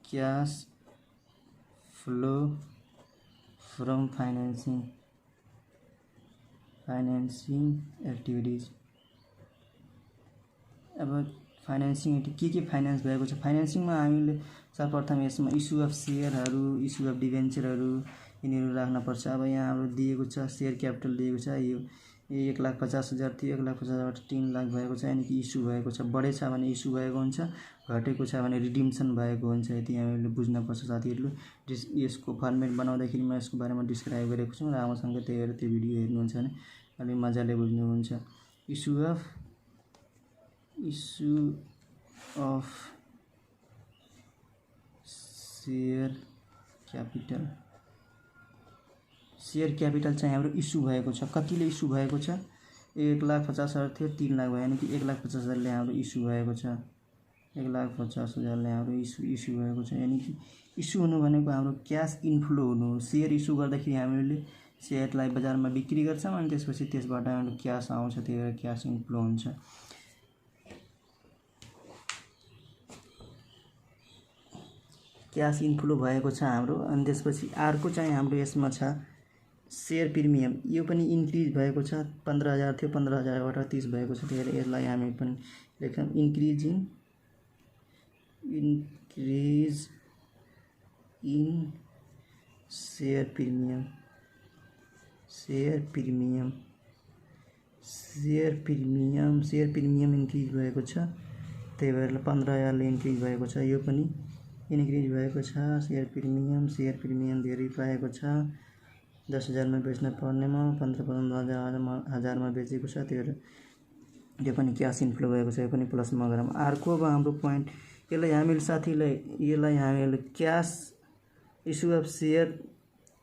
cash flow from financing activities. अब फाइनेन्सिङ के फाइनेन्स भएको छ फाइनेन्सिङमा हामीले सर्वप्रथम यसमा इस्यु अफ सेयरहरू इस्यु अफ डिभेन्चरहरू यिनीहरू राख्नुपर्छ। अब यहाँ हाम्रो दिएको छ सेयर क्यापिटल दिएको छ यो 1,50,000 थियो 1,50,000बाट 3 लाख भएको छ यानि कि इस्यु भएको छ बढेछ भने इस्यु भएको हुन्छ घटेको छ भने रिडिम्सन भएको हुन्छ। यति हामीले बुझ्नुपर्छ साथीहरूले। यसको फर्मेट बनाउँदाखेरि म यसको बारेमा डिस्क्राइब गरेको छु राम्रोसँग त्यही भएर त्यो भिडियो हेर्नुहुन्छ भने अलि मजाले बुझ्नुहुन्छ। इस्यु अफ सेयर क्यापिटल चाहिँ हाम्रो इस्यु भएको छ कतिले इस्यु भएको छ 1,50,000 थियो 3 लाख भयो यानि कि 1,50,000ले हाम्रो इस्यु भएको छ 1,50,000ले हाम्रो इस्यु भएको छ यानि कि इस्यु हुनु भनेको हाम्रो क्यास इन्फ्लो हुनु। सेयर इस्यु गर्दाखेरि हामीले सेयरलाई बजारमा बिक्री गर्छौँ अनि त्यसपछि त्यसबाट हाम्रो क्यास आउँछ त्यही भएर क्यास इन्फ्लो हुन्छ। क्यास इन्फ्लो भएको छ हाम्रो। अनि त्यसपछि अर्को चाहिँ हाम्रो यसमा छ सेयर प्रिमियम यो पनि इन्क्रिज भएको छ 15,000 थियो 15,000बाट 30 भएको छ त्यही भएर यसलाई हामी पनि लेख्छौँ increase in share premium increase भएको छ त्यही भएर 15,000ले इन्क्रिज भएको छ। यो पनि इन्क्रिज भएको छ सेयर प्रिमियम धेरै पाएको छ 10,000 मा बेच्न पर्नेमा 15,000 मा बेचेको छ त्यही भएर यो पनि क्यास इन्फ्लो भएको छ। यो पनि प्लसमा गरौँ। अर्को अब हाम्रो पोइन्ट यसलाई हामीले cash issue of share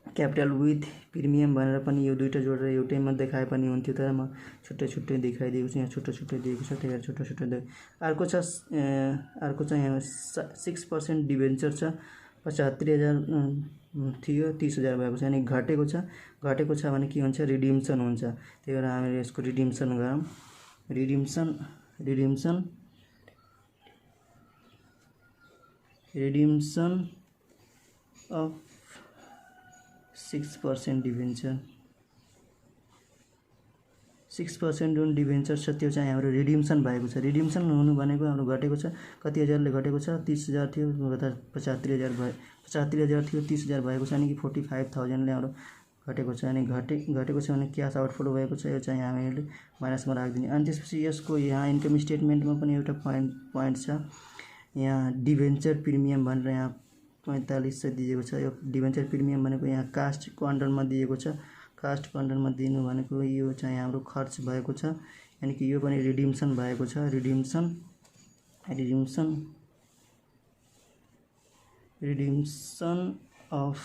capital with premium भनेर पनि यो दुईटा जोडेर एउटैमा देखाए पनि हुन्थ्यो तर म छुट्टै देखाइदिएको छु यहाँ छुट्टै दिएको छ त्यही भएर छुट्टै अर्को चाहिँ 6% डिबेन्चर छ 75,000 थियो 30,000 भएको छ यानि घटेको छ भने के हुन्छ रिडिम्सन हुन्छ त्यही भएर हामीले यसको रिडिम्सन गरौँ। रिडिम्सन अफ 6% डिबेन्चर 6% जुन डिभेन्चर छ त्यो चाहिँ हाम्रो रिडिम्सन भएको छ। रिडिम्सन हुनु भनेको हाम्रो घटेको छ, कति हजारले घटेको छ, 30,000 थियो, 75,000 भयो, 75,000 थियो, 30,000 भएको छ, अनि कि 45,000ले हाम्रो घटेको छ। अनि घटेको छ भने क्यास आउटफ्लो भएको छ, यो चाहिँ हामीले माइनसमा राखिदिने। अनि त्यसपछि यसको यहाँ इन्कम स्टेटमेन्टमा पनि एउटा पोइन्ट छ, यहाँ डिभेन्चर प्रिमियम भनेर यहाँ 4500 दिएको छ। यो डिभेन्चर प्रिमियम भनेको यहाँ कास्टको अन्डरमा दिएको छ। कास्टको अन्डरमा दिनु भनेको यो चाहिँ हाम्रो खर्च भएको छ, यानि कि यो पनि रिडिम्सन भएको छ। रिडिम्सन अफ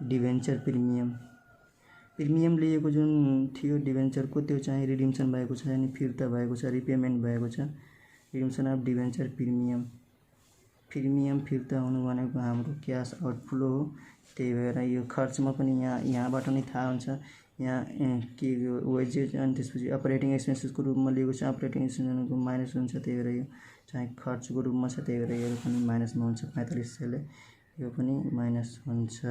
डिभेन्चर प्रिमियम लिएको जुन थियो डिभेन्चरको त्यो चाहिँ रिडिम्सन भएको छ, अनि फिर्ता भएको छ, रिपेमेन्ट भएको छ। रिडिम्सन अफ डिभेन्चर प्रिमियम फिर्ता हुनु भनेको हाम्रो क्यास आउटफ्लो हो। त्यही भएर यो खर्चमा पनि यहाँबाट नै थाहा हुन्छ यहाँ के वेजेज, अनि त्यसपछि अपरेटिङ एक्सपेन्सेसको रूपमा लिएको छ। अपरेटिङ एक्सपेन्सेसको माइनस हुन्छ, त्यही भएर यो चाहिँ खर्चको रूपमा छ, त्यही भएर यो पनि माइनसमा हुन्छ। 4500ले यो पनि माइनस हुन्छ।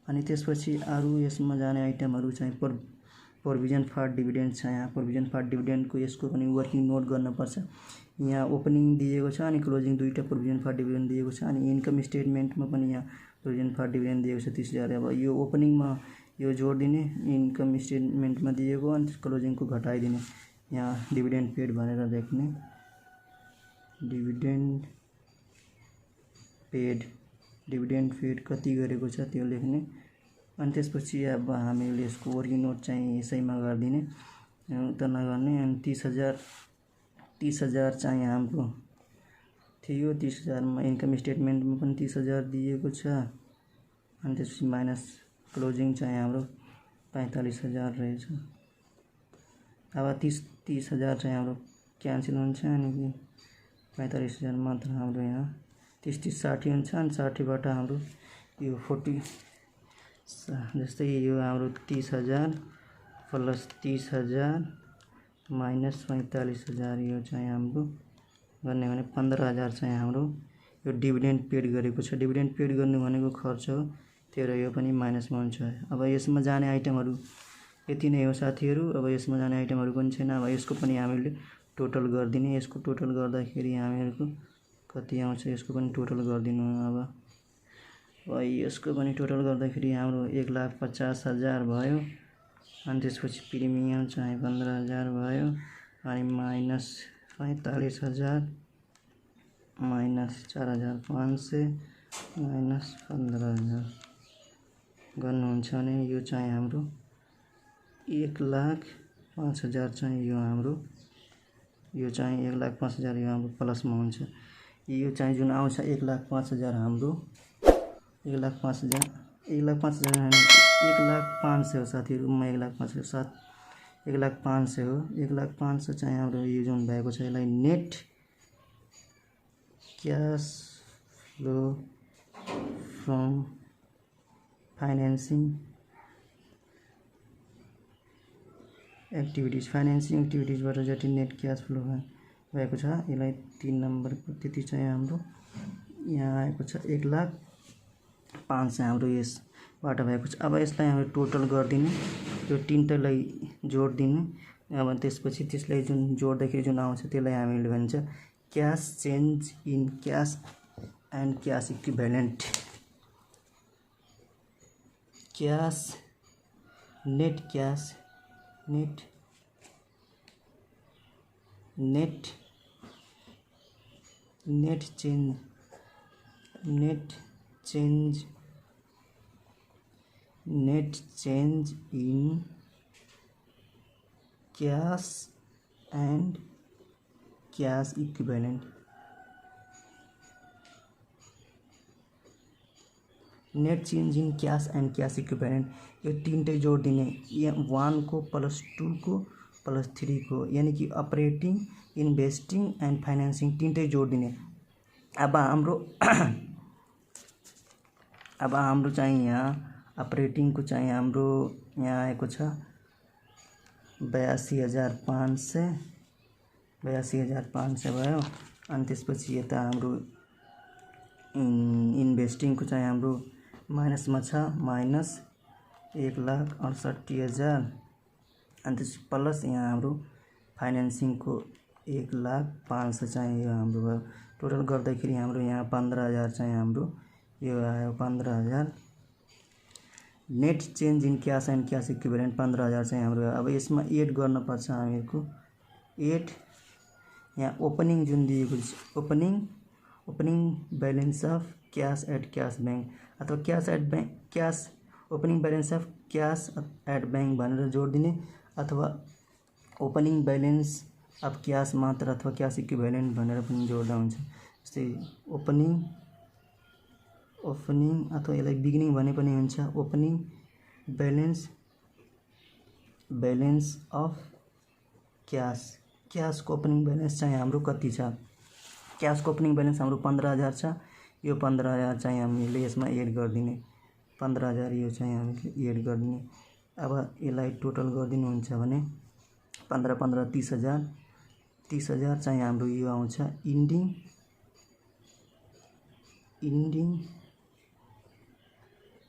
अनि त्यसपछि अरू यसमा जाने आइटमहरू चाहिँ प्रोभिजन फर डिभिडेन्ड छ। यहाँ प्रोभिजन फर डिभिडेन्डको यसको पनि वर्किङ नोट गर्नुपर्छ। यहाँ ओपनिङ दिएको छ अनि क्लोजिङ दुईवटा प्रोभिजन फर डिभिडेन्ड दिएको छ। अनि इन्कम स्टेटमेन्टमा पनि यहाँ प्रोभिजन फर डिभिडेन्ड दिएको छ 30,000। अब यो ओपनिङमा यो जोड दिने, इन्कम स्टेटमेन्टमा दिएको, अनि क्लोजिङको घटाइदिने। यहाँ डिभिडेन्ड पेड भनेर लेख्ने, डिभिडेन्ड पेड कति गरेको छ त्यो लेख्ने। अनि त्यसपछि अब हामीले यसको वर्किङ नोट चाहिँ यसैमा गरिदिने, त नगर्ने। अनि 30,000 चाहिँ हाम्रो थियो, 30,000मा इन्कम स्टेटमेन्टमा पनि 30,000 दिएको छ। अनि त्यसपछि माइनस क्लोजिङ चाहिँ हाम्रो 45,000 रहेछ। अब 30,000 चाहिँ हाम्रो क्यान्सल हुन्छ, अनि 45,000 मात्र हाम्रो यहाँ 30-60 हुन्छ। अनि 60बाट हाम्रो यो 40 जस्तै यो हाम्रो 30,000 प्लस 30,000 माइनस 45,000 यो चाहिँ हाम्रो गर्ने भने 15,000 चाहिँ हाम्रो यो डिभिडेन्ड पेड गरेको छ। डिभिडेन्ड पेड गर्नु भनेको खर्च हो, त्यही भएर यो पनि माइनसमा हुन्छ। अब यसमा जाने आइटमहरू यति नै हो साथीहरू। अब यसमा जाने आइटमहरू पनि छैन। अब यसको पनि हामीले टोटल गरिदिने। यसको टोटल गर्दाखेरि हामीहरूको कति आउँछ यसको पनि टोटल गरिदिनु। अब यसको पनि टोटल गर्दाखेरि हाम्रो 1,50,000 भयो। अनि त्यसपछि प्रिमियम चाहिँ 15,000 भयो, अनि माइनस 45,000 माइनस 4,500 माइनस 15,000 गर्नुहुन्छ भने यो चाहिँ हाम्रो 1,05,000 चाहिँ यो हाम्रो यो चाहिँ 1,05,000 यो हाम्रो प्लसमा हुन्छ। यो चाहिँ जुन आउँछ 1,05,000 हाम्रो 1,05,000 1,05,000 हो साथीहरू। म 1,05,000 हो। 1,05,000 चाहिँ हाम्रो यो जुन भएको छ यसलाई net cash flow from financing एक्टिभिटिजबाट जति नेट क्यास फ्लो भएको छ यसलाई 3 नम्बरको त्यति चाहिँ हाम्रो यहाँ आएको छ। 1,05,000 हाम्रो यसबाट भएको छ। अब यसलाई हामीले टोटल गरिदिने, यो तीनटालाई जोड दिने। अब त्यसपछि त्यसलाई जुन जोड्दाखेरि जुन आउँछ त्यसलाई हामीले भन्छ cash change in cash and cash equivalent. Cash net cash net change in cash and cash equivalent. Net change in cash and cash equivalent यो तीनटै जोड दिने, 1 को प्लस 2 को प्लस 3 को, यानी कि अपरेटिङ, इन्भेस्टिङ एन्ड फाइनेन्सिङ तीनटै जोड दिने। अब हाम्रो चाहिँ यहाँ अपरेटिङको चाहिँ हाम्रो यहाँ आएको छ 82,500 भयो। अनि त्यसपछि यता हाम्रो इन्भेस्टिङको चाहिँ हाम्रो माइनसमा छ, माइनस 1,68,000 अनि त्यस प्लस यहाँ हाम्रो फाइनेन्सिङको 1,05,00,000 चाहिँ यो हाम्रो भयो। टोटल गर्दाखेरि हाम्रो यहाँ 15,000 चाहिँ हाम्रो यो आयो 15,000। Net change in cash and cash equivalent 15,000 चाहिँ हाम्रो। अब यसमा एड गर्नुपर्छ हामीहरूको। एड यहाँ ओपनिङ जुन दिएको छ opening balance of cash at cash bank अथवा cash at bank cash opening balance of cash at bank भनेर जोड दिने अथवा ओपनिङ ब्यालेन्स अफ क्यास मात्र अथवा क्यास इक्विभ्यालेन्ट भनेर पनि जोड्दा हुन्छ। जस्तै ओपनिङ अथवा यसलाई बिगिनिङ भने पनि हुन्छ। ओपनिङ ब्यालेन्स अफ क्यासको ओपनिङ ब्यालेन्स चाहिँ हाम्रो कति छ? क्यासको ओपनिङ ब्यालेन्स हाम्रो 15,000 छ। यो 15,000 चाहिँ हामीले यसमा एड गरिदिने। 15,000 यो चाहिँ हामीले एड गरिदिने। अब यसलाई टोटल गरिदिनुहुन्छ भने 15 30,000 30,000 चाहिँ हाम्रो यो आउँछ इन्डिङ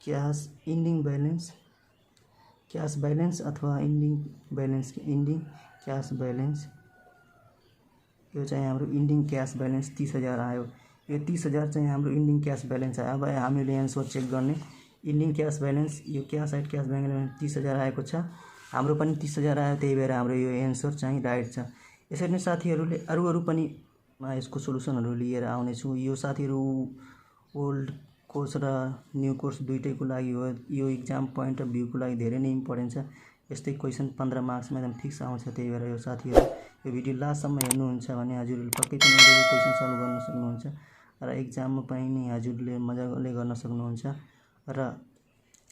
क्यास ब्यालेन्स अथवा इन्डिङ क्यास ब्यालेन्स। यो चाहिँ हाम्रो इन्डिङ क्यास ब्यालेन्स 30,000 आयो। यो 30,000 चाहिँ हाम्रो इन्डिङ क्यास ब्यालेन्स आयो। अब हामीले एन्सर चेक गर्ने। इन्डिङ क्यास ब्यालेन्स यो क्यास एट क्यास ब्याङ्क 30,000 आएको छ। हाम्रो पनि 30,000 आयो, त्यही भएर हाम्रो यो एन्सर चाहिँ राइट छ। यसरी नै साथीहरूले अरू पनि यसको सोलुसनहरू लिएर आउनेछु। यो साथीहरू ओल्ड कोर्स र न्यू कोर्स दुइटैको लागि हो। यो इक्जाम पोइन्ट अफ भ्यूको लागि धेरै नै इम्पोर्टेन्ट छ। यस्तै क्वेसन 15 मार्क्समा एकदम फिक्स आउँछ। त्यही भएर यो साथीहरू यो भिडियो लास्टसम्म हेर्नुहुन्छ भने हजुरहरूले पक्कै पनि यो क्वेसन सल्भ गर्न सक्नुहुन्छ र इक्जाममा पनि हजुरले मजाले गर्न सक्नुहुन्छ। र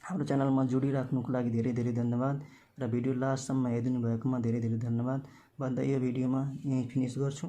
हाम्रो च्यानलमा जोडिराख्नुको लागि धेरै धेरै धन्यवाद र भिडियो लास्टसम्म हेरिदिनु भएकोमा धेरै धेरै धन्यवाद भन्दै यो भिडियोमा यहीँ फिनिस गर्छु।